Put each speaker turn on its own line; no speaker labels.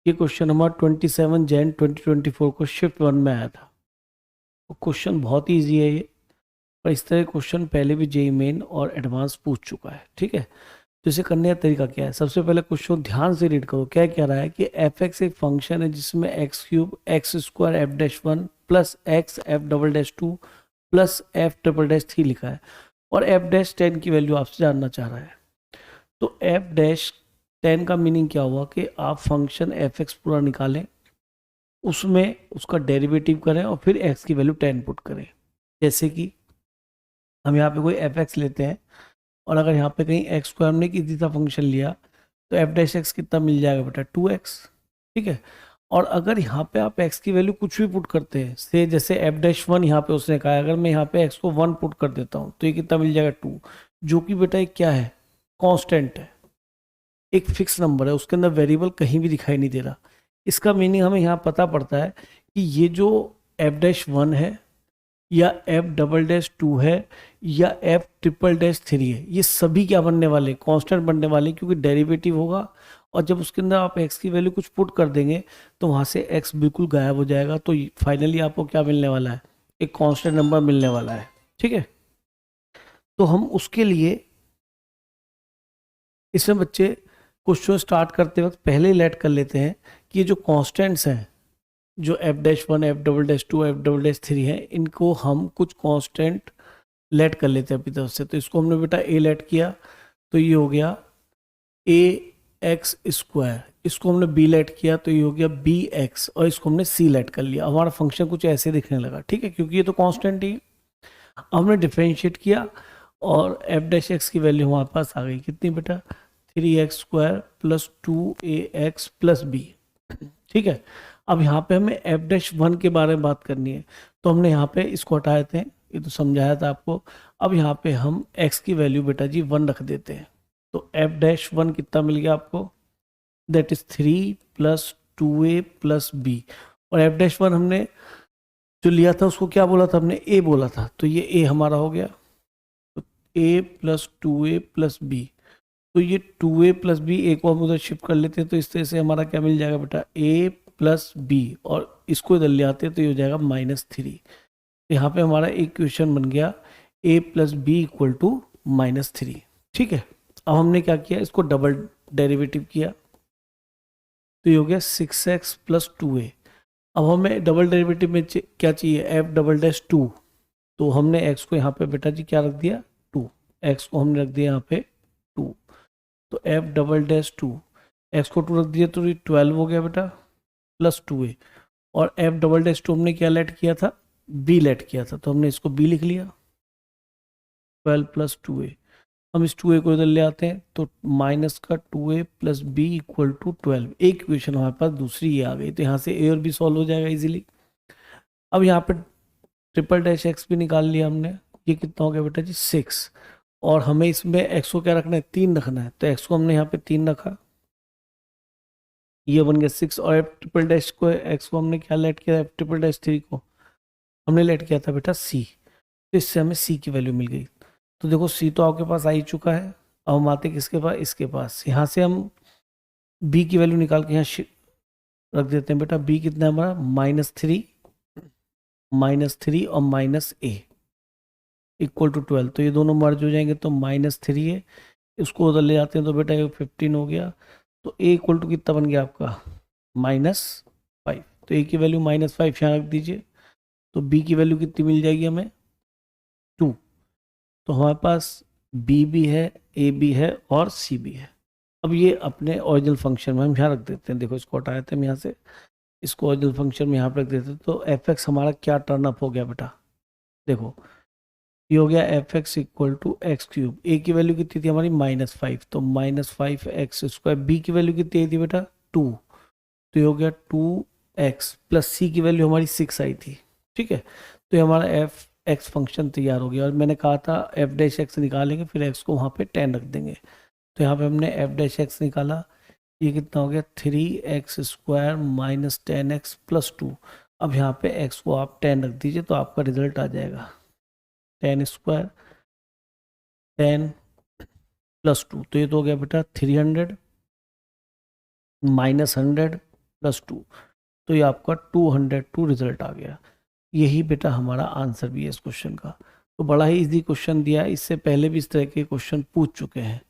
ये क्वेश्चन हमारा 27 जैन 2024 को शिफ्ट 1 में आया था। तो क्वेश्चन बहुत ही ईजी है ये, पर इस तरह क्वेश्चन पहले भी जेई मेन और एडवांस पूछ चुका है। ठीक है, तो इसे करने का तरीका क्या है? सबसे पहले क्वेश्चन ध्यान से रीड करो। क्या कह रहा है कि एफ एक्स एक फंक्शन है जिसमें x cube x square F dash one plus x F double dash two plus F double dash three लिखा है, और एफ डैश 10 की वैल्यू आपसे जानना चाह रहा है। तो एफ डैश 10 का मीनिंग क्या हुआ कि आप फंक्शन एफ एक्स पूरा निकालें, उसमें उसका डेरिवेटिव करें और फिर एक्स की वैल्यू 10 पुट करें। जैसे कि हम यहाँ पे कोई एफ एक्स लेते हैं, और अगर यहाँ पे कहीं एक्स को हमने किसी सा फंक्शन लिया, तो एफ डैश एक्स कितना मिल जाएगा बेटा? 2x। ठीक है, और अगर यहाँ पे आप x की वैल्यू कुछ भी पुट करते हैं, से जैसे एफ डैश वन यहाँ पे उसने कहा है, अगर मैं यहाँ पे x को 1 पुट कर देता हूँ तो ये कितना मिल जाएगा? 2, जो कि बेटा एक क्या है? कांस्टेंट है, एक फिक्स नंबर है, उसके अंदर वेरिएबल कहीं भी दिखाई नहीं दे रहा। इसका मीनिंग हमें यहाँ पता पड़ता है कि ये जो एफ डैश वन है या एफ डबल डैश टू है या एफ ट्रिपल डैश थ्री है, ये सभी क्या बनने वाले? कांस्टेंट बनने वाले, क्योंकि डेरिवेटिव होगा, और जब उसके अंदर आप x की वैल्यू कुछ पुट कर देंगे तो वहां से x बिल्कुल गायब हो जाएगा। तो फाइनली आपको क्या मिलने वाला है? एक कांस्टेंट नंबर मिलने वाला है। ठीक है, तो हम उसके लिए इसमें बच्चे क्वेश्चन स्टार्ट करते वक्त पहले ही लेट कर लेते हैं कि ये जो कांस्टेंट्स हैं, जो F dash one F double dash two F double dash three है, इनको हम कुछ कांस्टेंट लेट कर लेते हैं अपनी तरफ से। तो इसको हमने बेटा ए लेट किया, तो ये हो गया ए एक्स स्क्वायर। इसको हमने बी लेट किया तो ये हो गया बी एक्स, और इसको हमने सी लेट कर लिया। हमारा फंक्शन कुछ ऐसे दिखने लगा। ठीक है, क्योंकि ये तो कांस्टेंट ही है। हमने डिफरेंशिएट किया और एफ डैश एक्स की वैल्यू हमारे पास आ गई कितनी बेटा? 3x² plus 2ax plus B. ठीक है, अब यहाँ पे हमें एफ डैश वन के बारे में बात करनी है, तो हमने यहाँ पे इसको हटाए थे, ये तो समझाया था आपको। अब यहाँ पे हम x की वैल्यू बेटा जी 1 रख देते हैं। तो एफ डैश वन कितना मिल गया आपको? That is 3 plus 2a plus B. और एफ डैश वन हमने जो लिया था उसको क्या बोला था? हमने a बोला था, तो ये a हमारा हो गया। तो a plus 2a plus B, तो ये 2a प्लस बी, ए को हम उधर शिफ्ट कर लेते हैं, तो इस तरह से हमारा क्या मिल जाएगा बेटा? a प्लस बी, और इसको इधर ले आते हैं तो ये हो जाएगा -3। यहाँ पे हमारा एक क्वेश्चन बन गया a plus B equal to -3। ठीक है, अब हमने क्या किया? इसको डबल डेरिवेटिव किया, तो ये हो गया 6x प्लस 2a। अब हमें डबल डेरिवेटिव में क्या चाहिए? F double dash two. तो हमने x को यहाँ पे बेटा जी क्या रख दिया? 2। x को हमने रख दिया यहाँ पे 2, तो F double dash two, x को 2 रख दिया तो ये 12 हो गया बेटा, प्लस 2a। और एफ डबल डैश टू हमने क्या लेट किया था? बी लेट किया था, तो हमने इसको बी लिख लिया, 12 प्लस 2a। हम इस 2a को इधर ले आते हैं, तो माइनस का 2a plus B equal to 12। एक इक्वेशन हमारे पास दूसरी ये आ गई, तो यहाँ से a और b सॉल्व हो जाएगा इजीली। अब यहाँ पे ट्रिपल डैश एक्स भी निकाल लिया हमने। ये कितना हो गया बेटा जी? 6। और हमें इसमें एक्स को क्या रखना है? 3 रखना है, तो एक्स को हमने यहाँ पे 3 रखा, ये बन गया 6। और एफ ट्रिपल डैश को, एक्स को हमने क्या लेट किया? एफ ट्रिपल डैश थ्री को हमने लेट किया था बेटा सी, तो इससे हमें सी की वैल्यू मिल गई। तो देखो सी तो आपके पास आ ही चुका है। अब हम आते किसके पास? इसके पास। यहाँ से हम बी की वैल्यू निकाल के यहाँ रख देते हैं बेटा। बी कितना है हमारा? -3 और -a इक्वल टू 12। तो ये दोनों मर्ज हो जाएंगे, तो -3 है, इसको उधर ले जाते हैं तो बेटा ये 15 हो गया। तो a इक्वल टू कितना बन गया आपका? -5। तो a की वैल्यू -5 यहाँ रख दीजिए, तो b की वैल्यू कितनी मिल जाएगी हमें? 2। तो हमारे पास b भी है, a भी है और c भी है। अब ये अपने ओरिजिनल फंक्शन में हम यहाँ रख देते हैं। देखो इसको हटाए थे हम यहाँ से, इसको ओरिजिनल फंक्शन में यहाँ पर रख देते हैं, तो एफ एक्स हमारा क्या टर्न अप हो गया बेटा? देखो ये हो गया F x equal to x cube. A की वैल्यू कितनी थी हमारी? -5, तो -5x²। बी की वैल्यू कितनी आई थी बेटा? 2, तो ये हो गया 2x प्लस सी की वैल्यू हमारी 6 आई थी। ठीक है, तो ये हमारा एफ एक्स फंक्शन तैयार हो गया। और मैंने कहा था एफ डैश एक्स निकालेंगे, फिर एक्स को वहाँ पे 10 रख देंगे। तो यहाँ पे हमने एफ डैश एक्स निकाला, ये कितना हो गया? 3x² minus 10x plus 2। अब यहाँ पे x को आप 10 रख दीजिए, तो आपका रिजल्ट आ जाएगा 10² 10 प्लस 2। तो ये तो हो गया बेटा 300 -100 प्लस 2, तो ये आपका 202 रिजल्ट आ गया। यही बेटा हमारा आंसर भी है इस क्वेश्चन का। तो बड़ा ही इजी क्वेश्चन दिया है, इससे पहले भी इस तरह के क्वेश्चन पूछ चुके हैं।